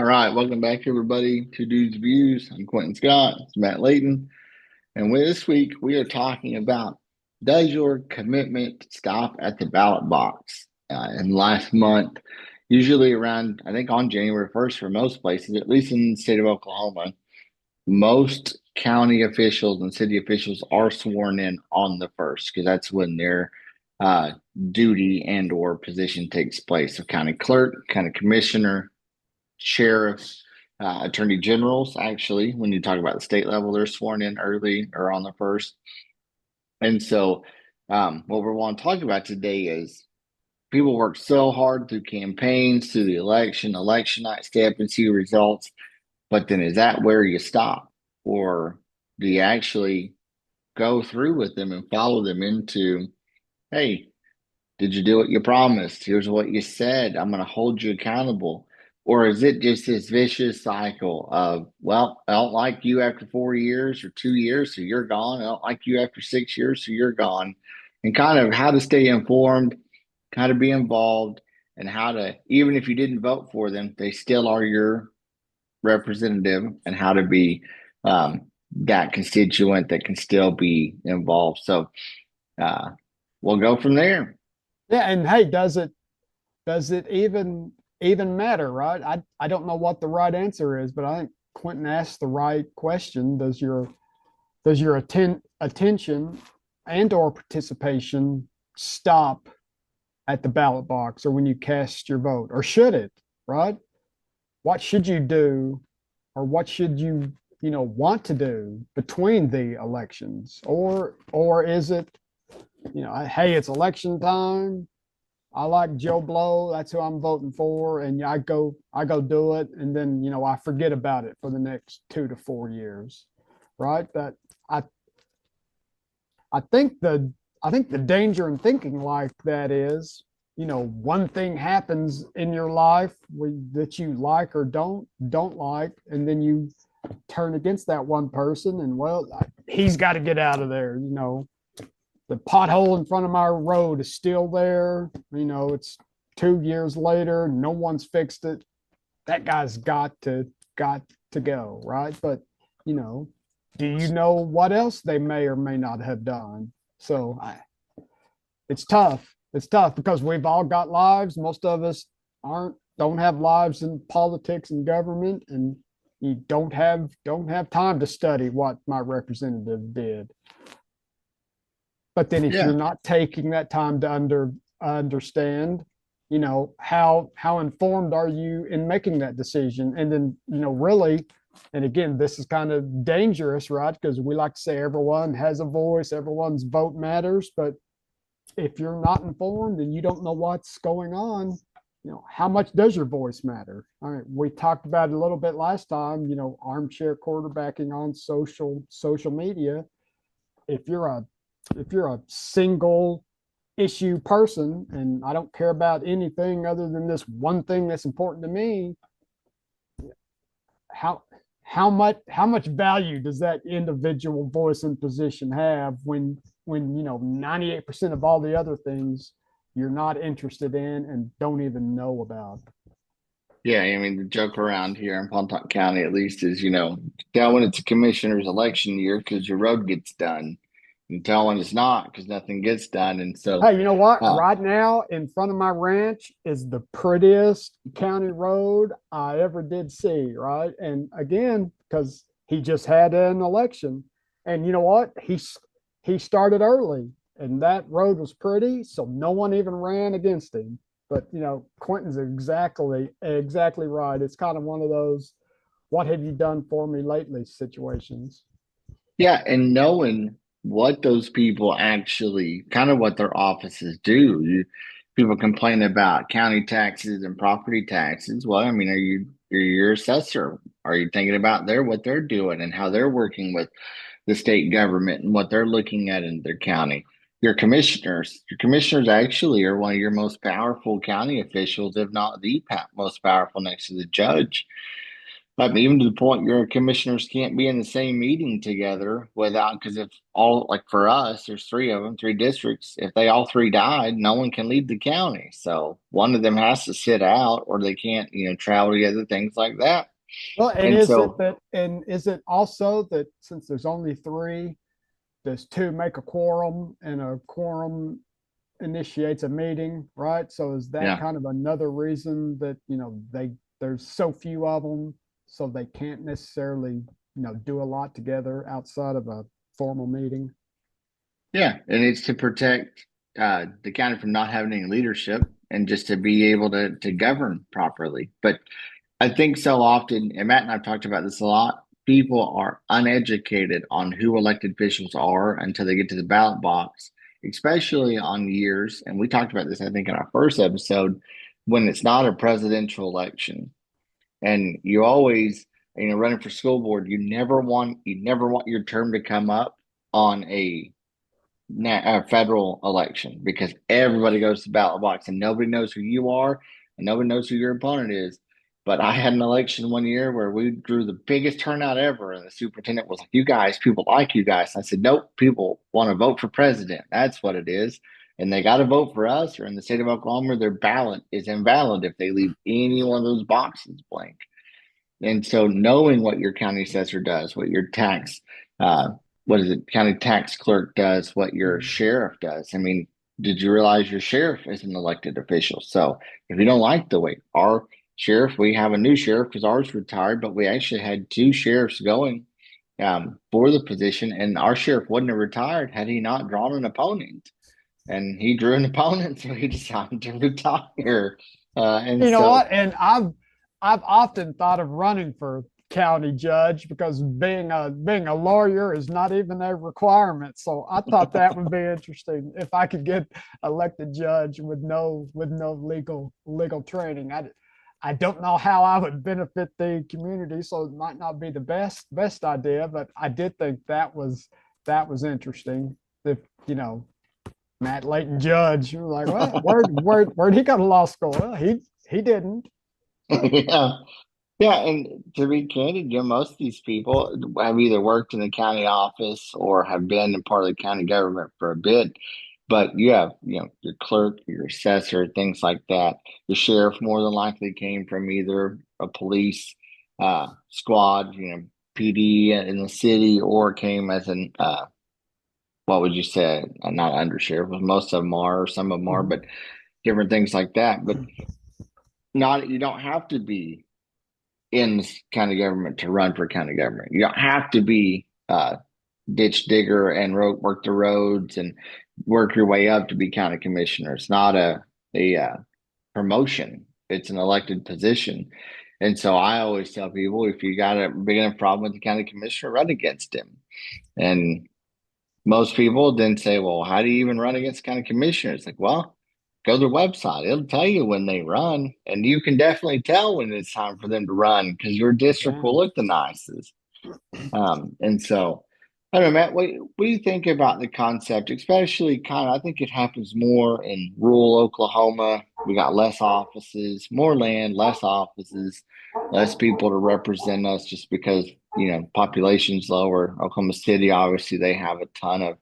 right, welcome back, everybody, to Dudes Views. I'm Quentin Scott. It's Matt Layton. And this week, we are talking about, does your commitment stop at the ballot box? And last month, usually around, I think on January 1st for most places, at least in the state of Oklahoma, most county officials and city officials are sworn in on the 1st because that's when their uh, duty and or position takes place. So county clerk, county commissioner, sheriffs, attorney generals. Actually, when you talk about the state level, they're sworn in early or on the 1st. And so, what we want to talk about today is people work so hard through campaigns, through the election night, stay up and see results. But then is that where you stop? Or do you actually go through with them and follow them into, hey, did you do what you promised? Here's what you said. I'm going to hold you accountable. Or is it just this vicious cycle of, well, I don't like you after 4 years or 2 years, so you're gone. I don't like you after 6 years, so you're gone. And kind of how to stay informed, how to be involved, and how to, even if you didn't vote for them, they still are your representative, and how to be that constituent that can still be involved. So uh, we'll go from there. Yeah, and hey, does it even matter, right? I don't know what the right answer is, but I think Quentin asked the right question. Does your attention and or participation stop at the ballot box or when you cast your vote, or should it, right? What should you do, or what should you want to do between the elections, or is it, hey, it's election time. I like Joe Blow. That's who I'm voting for, and I go do it, and then I forget about it for the next 2 to 4 years, right? That I I think the danger in thinking like that is, one thing happens in your life that you like or don't like, and then you turn against that one person, and well, he's got to get out of there. The pothole in front of my road is still there. It's 2 years later, no one's fixed it. That guy's got to go, right? But you know, do you know what else they may or may not have done? So it's tough. It's tough because we've all got lives. Most of us don't have lives in politics and government, and you don't have time to study what my representative did. But then if Yeah. you're not taking that time to understand, how informed are you in making that decision? And then, really, and again, this is kind of dangerous, right? Because we like to say everyone has a voice, everyone's vote matters. But if you're not informed and you don't know what's going on, how much does your voice matter? All right, we talked about it a little bit last time, armchair quarterbacking on social media. If you're a if you're a single issue person and I don't care about anything other than this one thing that's important to me, how how much value does that individual voice and position have when 98% of all the other things you're not interested in and don't even know about? Yeah, I mean, the joke around here in Pontotoc County, at least, is tell when it's a commissioner's election year because your road gets done, and tell when it's not because nothing gets done. And so, Hey, you know what? uh, Right now, in front of my ranch is the prettiest county road I ever did see, right? And again, because he just had an election. And you know what? He started early and that road was pretty, so no one even ran against him. But Quentin's exactly right. It's kind of one of those what have you done for me lately situations. yeah, and knowing what those people actually, kind of what their offices do. People complain about county taxes and property taxes. Well, I mean, you're your assessor? Are you thinking about what they're doing and how they're working with the state government and what they're looking at in their county? Your commissioners actually are one of your most powerful county officials, if not the most powerful next to the judge. I mean, even to the point your commissioners can't be in the same meeting together without, because if all, like for us, there's three of them, three districts. If they all three died, no one can leave the county. So one of them has to sit out or they can't, travel together, things like that. Well, and And is it so, that, and is it also that since there's only three, does two make a quorum and a quorum initiates a meeting, right? So is that yeah. kind of another reason that, there's so few of them, so they can't necessarily, do a lot together outside of a formal meeting? Yeah, and it's to protect the county from not having any leadership and just to be able to govern properly. But I think so often, and Matt and I've talked about this a lot, people are uneducated on who elected officials are until they get to the ballot box, especially on years. And we talked about this, I think, in our first episode, when it's not a presidential election. And you always, running for school board, you never want your term to come up on a federal election because everybody goes to the ballot box and nobody knows who you are and nobody knows who your opponent is. But I had an election one year where we drew the biggest turnout ever, and the superintendent was like, "You guys, people like you guys." I said, "Nope, people want to vote for president. That's what it is." And they got to vote for us, or in the state of Oklahoma, their ballot is invalid if they leave any one of those boxes blank. And so knowing what your county assessor does, what your uh, what is it, county tax clerk does, what your Mhm. sheriff does. I mean, did you realize your sheriff is an elected official? So if you don't like the way our sheriff, we have a new sheriff because ours retired, but we actually had two sheriffs going for the position, and our sheriff wouldn't have retired had he not drawn an opponent. And he drew an opponent, so he decided to retire. And You know so what? And I've often thought of running for county judge because being a lawyer is not even a requirement. So I thought that would be interesting if I could get elected judge with no legal training. I don't know how I would benefit the community, so it might not be the best idea, but I did think that was interesting. If you know Matt Layton Judge, you're like, well, where'd he go to law school? Well, he didn't. But yeah. Yeah, and to be candid, most of these people have either worked in the county office or have been in part of the county government for a bit. But you have, your clerk, your assessor, things like that. The sheriff more than likely came from either a police squad, PD in the city, or came as an what would you say? Not undersheriff, but most of them are, or some of them are, mhm. but different things like that. But not you don't have to be in county government to run for county government. You don't have to be ditch digger and work the roads and work your way up to be county commissioner. It's not a promotion. It's an elected position. And so I always tell people if you got a big enough problem with the county commissioner, run against him. And most people then say, well, how do you even run against county commissioner? It's like, well, go to their website. It'll tell you when they run. And you can definitely tell when it's time for them to run because your district Yeah. will look the nicest. And so, I don't know, Matt, what do you think about the concept, especially kind of, I think it happens more in rural Oklahoma. We got less offices, more land, less offices, less people to represent us just because, population's lower. Oklahoma City, obviously, they have a ton of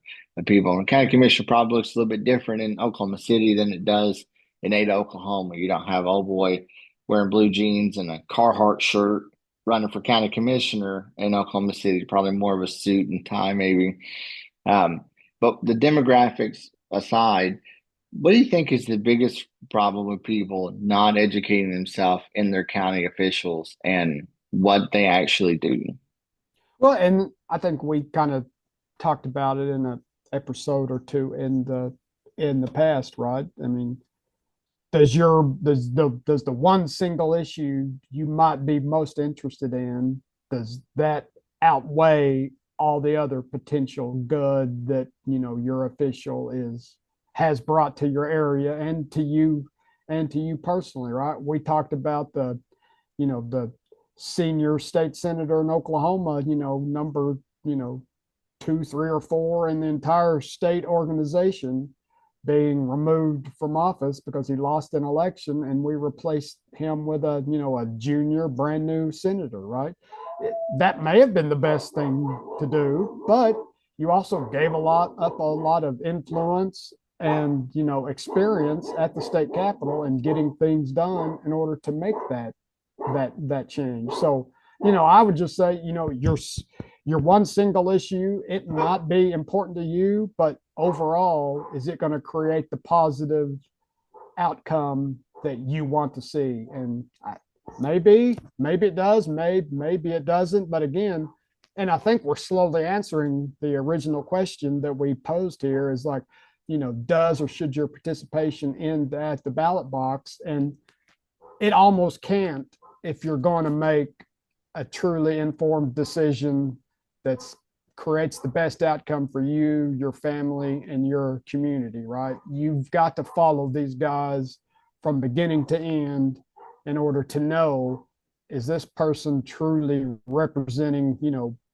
people. And county commission probably looks a little bit different in Oklahoma City than it does in Ada, Oklahoma. You don't have old boy wearing blue jeans and a Carhartt shirt running for county commissioner in Oklahoma City, probably more of a suit and tie, maybe. Um, but the demographics aside, what do you think is the biggest problem with people not educating themselves in their county officials and what they actually do? Well, and I think we kind of talked about it in an episode or two in the past, right? I mean, does the one single issue you might be most interested in, does that outweigh all the other potential good that your official has brought to your area and to you personally, right? We talked about the senior state senator in Oklahoma, number 2, 3, or 4 in the entire state organization, being removed from office because he lost an election, and we replaced him with a junior brand new senator, right? That may have been the best thing to do, but you also gave a lot of influence and experience at the state capitol and getting things done in order to make that change. So I would just say your one single issue, it not be important to you, but overall, is it going to create the positive outcome that you want to see? And maybe it does, maybe it doesn't. But again, and I think we're slowly answering the original question that we posed here is like, does or should your participation end at the ballot box? And it almost can't if you're going to make a truly informed decision that creates the best outcome for you, your family, and your community, right? You've got to follow these guys from beginning to end in order to know, is this person truly representing,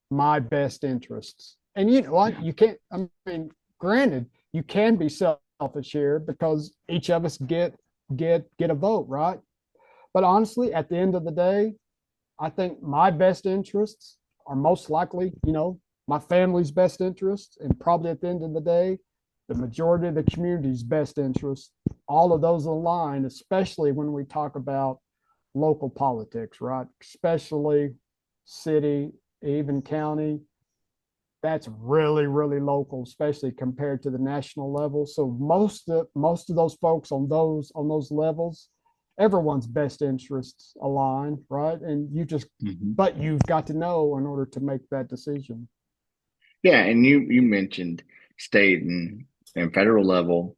my best interests? And you know what? You can't, I mean, granted, you can be selfish here because each of us get a vote, right? But honestly, at the end of the day, I think my best interests are most likely, my family's best interests, and probably at the end of the day, the majority of the community's best interests. All of those align, especially when we talk about local politics, right? Especially city, even county. That's really, really local, especially compared to the national level. So most of those folks on those levels, everyone's best interests align, right? And but you've got to know in order to make that decision. Yeah, and you mentioned state and federal level,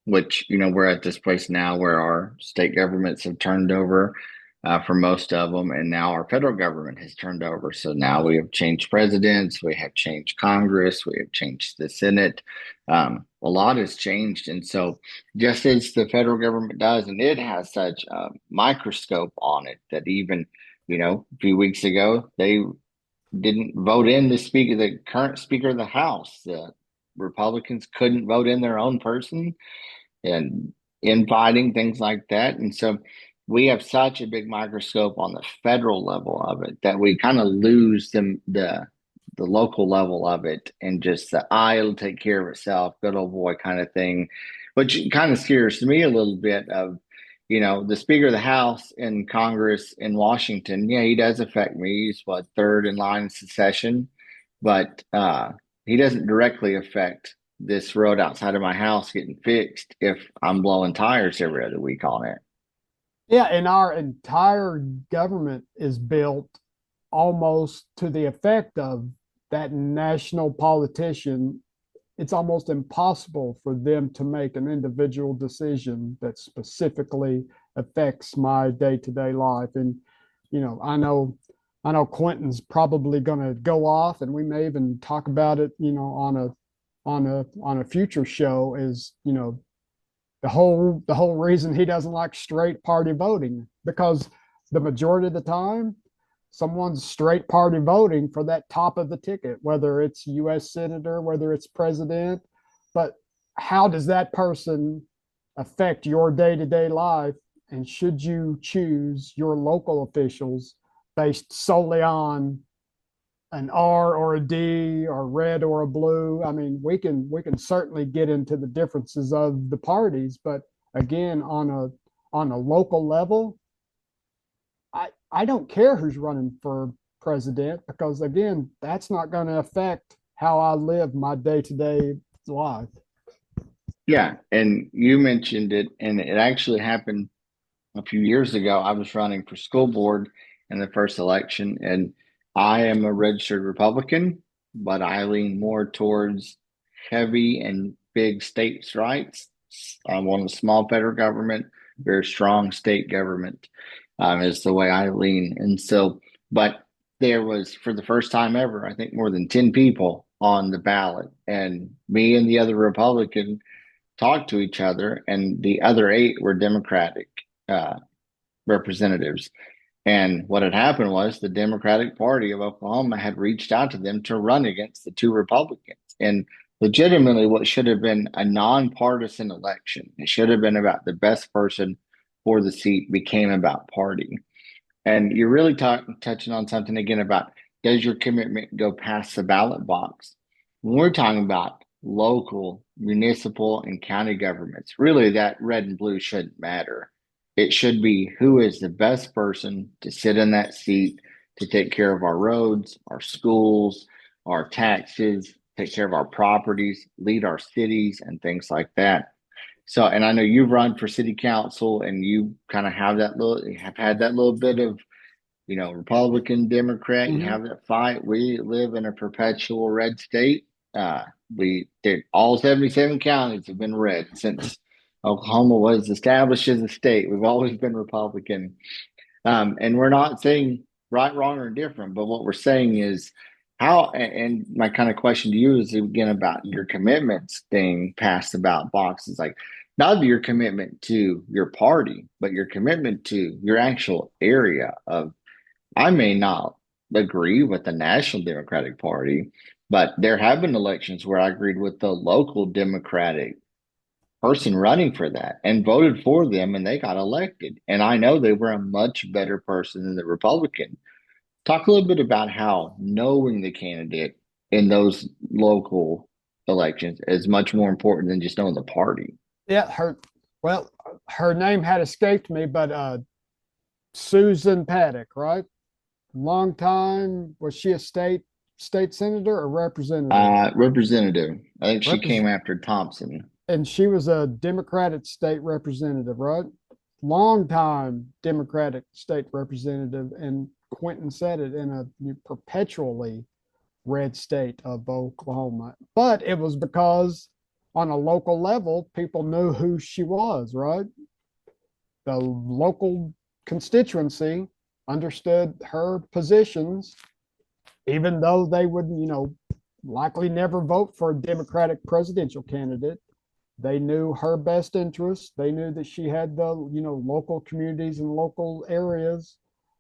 which we're at this place now where our state governments have turned over for most of them, and now our federal government has turned over. So now we have changed presidents, we have changed Congress, we have changed the Senate. A lot has changed, and so just as the federal government does, and it has such a microscope on it that even a few weeks ago they didn't vote in the current Speaker of the House. The Republicans couldn't vote in their own person and infighting, things like that. And so we have such a big microscope on the federal level of it that we kind of lose the local level of it, and just it'll take care of itself, good old boy kind of thing, which kind of scares me a little bit of the Speaker of the House in Congress in Washington. Yeah, he does affect me. He's what, third in line in succession, but he doesn't directly affect this road outside of my house getting fixed if I'm blowing tires every other week on it. Yeah, and our entire government is built almost to the effect of that national politician. It's almost impossible for them to make an individual decision that specifically affects my day-to-day life. And I know Quentin's probably going to go off, and we may even talk about it, on a future show. Is the whole reason he doesn't like straight party voting, because the majority of the time someone's straight party voting for that top of the ticket, whether it's US senator, whether it's president. But how does that person affect your day-to-day life? And should you choose your local officials based solely on an R or a D or red or a blue? I mean, we can certainly get into the differences of the parties, but again, on a local level, I don't care who's running for president, because again, that's not going to affect how I live my day-to-day life. Yeah, and you mentioned it, and it actually happened a few years ago. I was running for school board in the first election, and I am a registered Republican, but I lean more towards heavy and big states' rights. I want a small federal government, very strong state government, is the way I lean. And so, but there was, for the first time ever, I think more than 10 people on the ballot, and me and the other Republican talked to each other, and the other eight were Democratic uh, representatives. And what had happened was the Democratic Party of Oklahoma had reached out to them to run against the two Republicans. And legitimately what should have been a nonpartisan election. It should have been about the best person for the seat, became about party. And you're really touching on something again about, does your commitment go past the ballot box? When we're talking about local, municipal, and county governments, really that red and blue shouldn't matter. It should be who is the best person to sit in that seat to take care of our roads, our schools, our taxes, take care of our properties, lead our cities, and things like that. So, and I know you've run for city council and you kind of have had that little bit of, Republican, Democrat, you Hmm. have that fight. We live in a perpetual red state. Uh, we did all 77 counties have been red since Oklahoma was established as a state. We've always been Republican. And we're not saying right, wrong, or different, but what we're saying is how, and my kind of question to you is again about your commitments thing past the ballot box is like not your commitment to your party, but your commitment to your actual area of, I may not agree with the National Democratic Party, but there have been elections where I agreed with the local Democratic person running for that and voted for them and they got elected. And I know they were a much better person than the Republican. Talk a little bit about how knowing the candidate in those local elections is much more important than just knowing the party. Yeah, well, her name had escaped me, but Susan Paddock, right? Long time. Was she a state senator or representative? Representative, I think she came Represent, after Thompson. and she was a Democratic state representative, right? Long time Democratic state representative, and Quentin said it in a perpetually red state of Oklahoma. But it was because on a local level, people knew who she was, right? The local constituency understood her positions, even though they would, likely never vote for a Democratic presidential candidate. They knew her best interests. They knew that she had the, local communities and local areas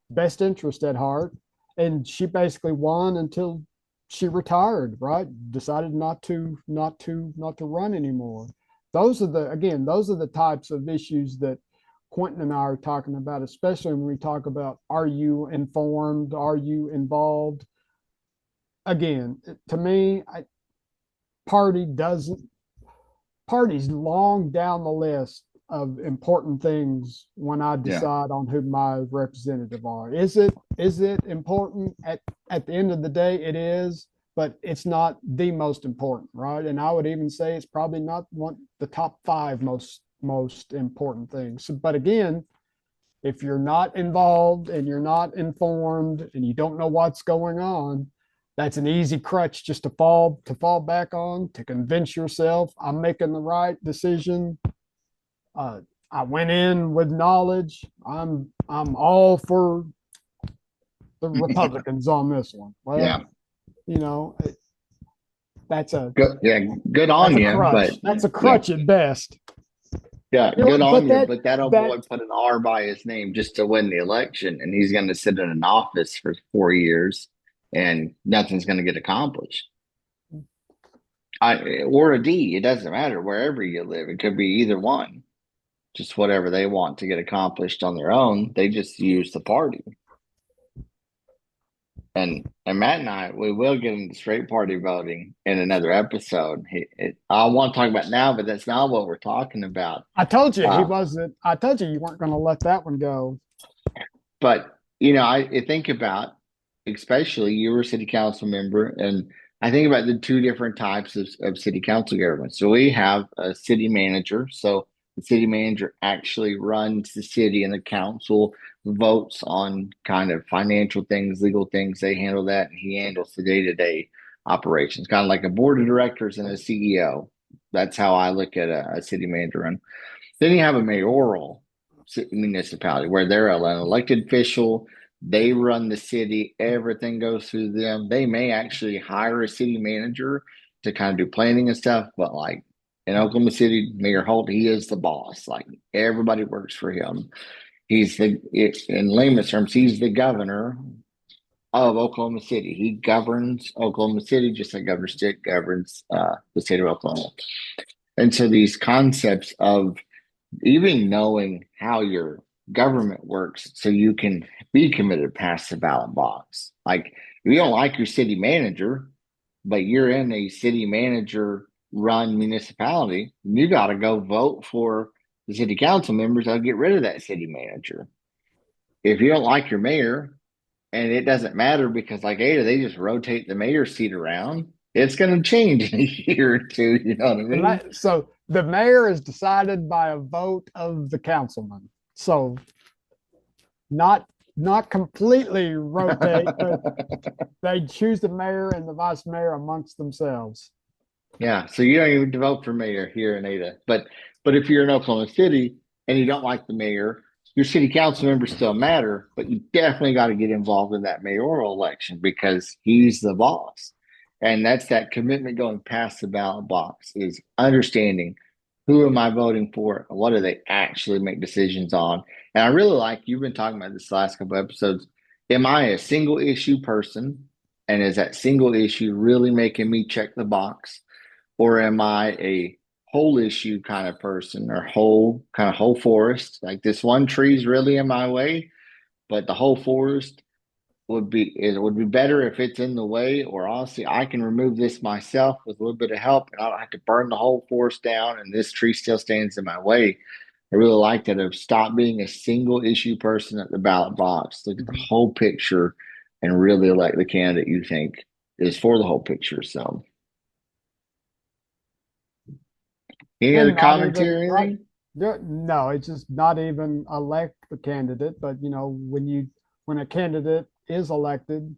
best interest at heart. And she basically won until she retired, right? Decided not to run anymore. Those are the types of issues that Quentin and I are talking about, especially when we talk about, are you informed? Are you involved? Again, to me, party doesn't parties long down the list of important things when I Yeah. decide on who my representative are. Is it important? At the end of the day, it is, but it's not the most important, right? And I would even say it's probably not one the top five most important things. So, but again, if you're not involved and you're not informed and you don't know what's going on, that's an easy crutch just to fall back on to convince yourself I'm making the right decision. Uh, I went in with knowledge. I'm all for the Republicans on this one. Yeah. Well, you know, that's a Good. Yeah. Good that's on a you. But crutch. That's a yeah. crutch at best. Yeah. You know, Good but on you. that But that old that boy put an R by his name just to win the election. And he's going to sit in an office for 4 years and nothing's going to get accomplished. Or a D. It doesn't matter wherever you live. It could be either one. Just whatever they want to get accomplished on their own. They just use the party. And Matt and I, we will get into straight party voting in another episode. I want to talk about now, but that's not what we're talking about. I told you he Uh, wasn't. I told you weren't going to let that one go. but I think about, especially you were a city council member, and I think about the two different types of city council government. So we have a city manager. So the city manager actually runs the city, and the council votes on kind of financial things, legal things. They handle that, and he handles the day-to-day operations, kind of like a board of directors and a CEO. That's how I look at a city manager. And then you have a mayoral municipality where they're an elected official. They run the city. Everything goes through them. They may actually hire a city manager to kind of do planning and stuff, but like in Oklahoma City, Mayor Holt, he is the boss. Like everybody works for him. In layman's terms, he's the governor of Oklahoma City. He governs Oklahoma City just like Governor Stitt governs the state of Oklahoma. And so these concepts of even knowing how your government works so you can be committed past the ballot box. Like, if you don't like your city manager, but you're in a city manager run municipality, you got to go vote for the city council members that'll get rid of that city manager. If you don't like your mayor, and it doesn't matter because, like Ada, they just rotate the mayor's seat around, it's going to change in a year or two. You know what I mean? So the mayor is decided by a vote of the councilman. So not not completely rotate, but they choose the mayor and the vice mayor amongst themselves. Yeah, so you don't even vote for mayor here in Ada. But if you're in Oklahoma City and you don't like the mayor, your city council members still matter, but you definitely got to get involved in that mayoral election because he's the boss. And that's that commitment going past the ballot box is understanding who am I voting for and what do they actually make decisions on. And I really like you've been talking about this last couple episodes. Am I a single issue person? And is that single issue really making me check the box? Or am I a whole issue kind of person or whole forest? Like this one tree is really in my way, but the whole forest it would be better if it's in the way, or honestly, I can remove this myself with a little bit of help and I don't have to burn the whole forest down and this tree still stands in my way. I really like that of stop being a single issue person at the ballot box. Look at the whole picture and really elect the candidate you think is for the whole picture. So any other And not even commentary or right. anything? No, it's just not even elect the candidate. But when a candidate is elected,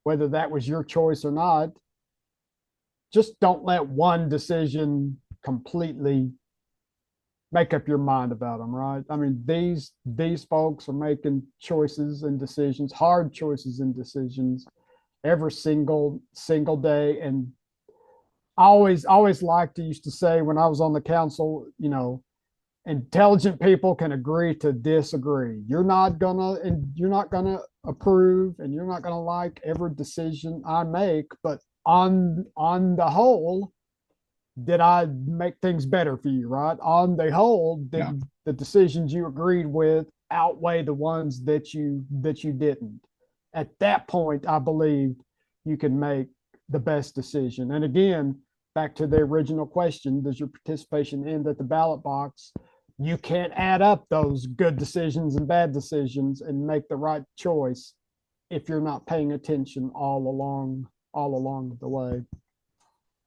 whether that was your choice or not, just don't let one decision completely make up your mind about them, right? I mean, these folks are making choices and decisions, hard choices and decisions every single day. And I always liked to used to say when I was on the council, intelligent people can agree to disagree. You're not gonna approve and you're not gonna like every decision I make, but on the whole, did I make things better for you, right? On the whole, Yeah. did the decisions you agreed with outweigh the ones that you didn't? At that point, I believe you can make the best decision. And again, back to the original question, does your participation end at the ballot box? You can't add up those good decisions and bad decisions and make the right choice if you're not paying attention all along the way.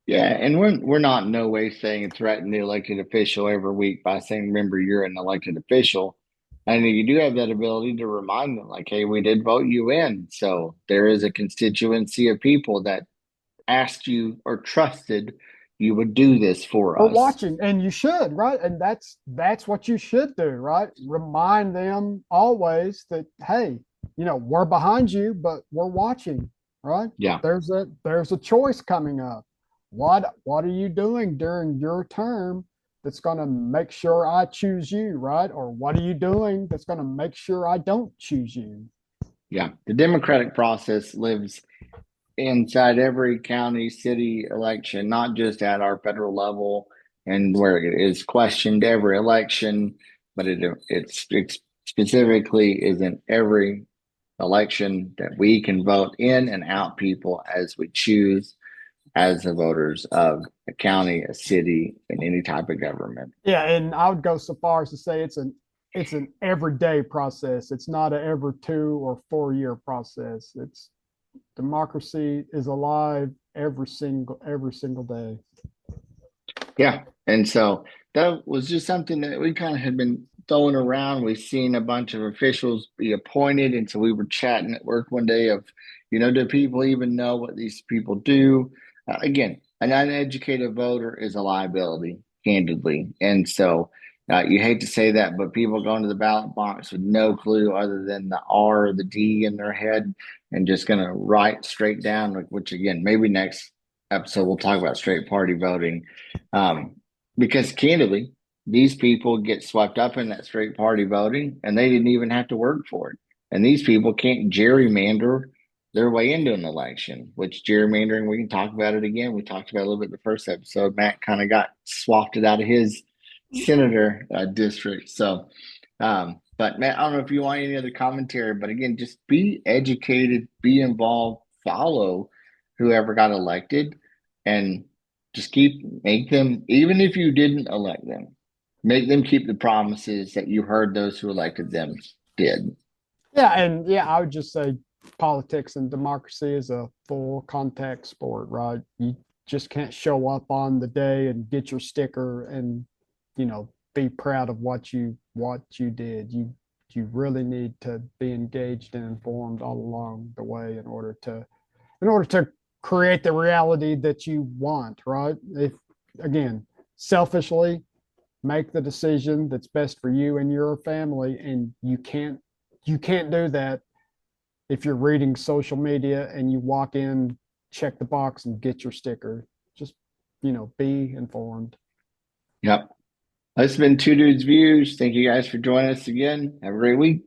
Yeah, and we're not in no way saying threaten the elected official every week by saying, remember, you're an elected official. And you do have that ability to remind them, like, hey, we did vote you in. So there is a constituency of people that asked you or trusted you would do this for Or us. watching, and you should, right? And that's what you should do, right? Remind them always that, hey, we're behind you, but we're watching, right? Yeah. There's a choice coming up. What are you doing during your term that's going to make sure I choose you, right? Or what are you doing that's going to make sure I don't choose you? Yeah. The democratic process lives inside every county, city election, not just at our federal level and where it is questioned every election, but it specifically is in every election that we can vote in and out people as we choose as the voters of a county, a city, and any type of government. Yeah, and I would go so far as to say it's an everyday process. It's not a every 2 or 4 year process. It's democracy is alive every single day. Yeah. And so that was just something that we kind of had been throwing around. We've seen a bunch of officials be appointed. And so we were chatting at work one day of, do people even know what these people do? Again, an uneducated voter is a liability, candidly. And so you hate to say that, but people going to the ballot box with no clue other than the R or the D in their head and just going to write straight down, which again, maybe next episode we'll talk about straight party voting. Um, because candidly, these people get swept up in that straight party voting and they didn't even have to work for it. And these people can't gerrymander their way into an election, which gerrymandering, we can talk about it again. We talked about it a little bit in the first episode. Matt kind of got swafted out of his senator district. So, but Matt, I don't know if you want any other commentary, but again, just be educated, be involved, follow whoever got elected, and just make them, even if you didn't elect them, make them keep the promises that you heard those who elected them did. Yeah, and yeah, I would just say politics and democracy is a full contact sport, right? You just can't show up on the day and get your sticker and be proud of what you did. You really need to be engaged and informed all along the way in order to create the reality that you want, right? If again, selfishly make the decision that's best for you and your family, and you can't do that if you're reading social media and you walk in, check the box and get your sticker. Just be informed. Yep. This has been Two Dudes Views. Thank you guys for joining us again. Have a great week.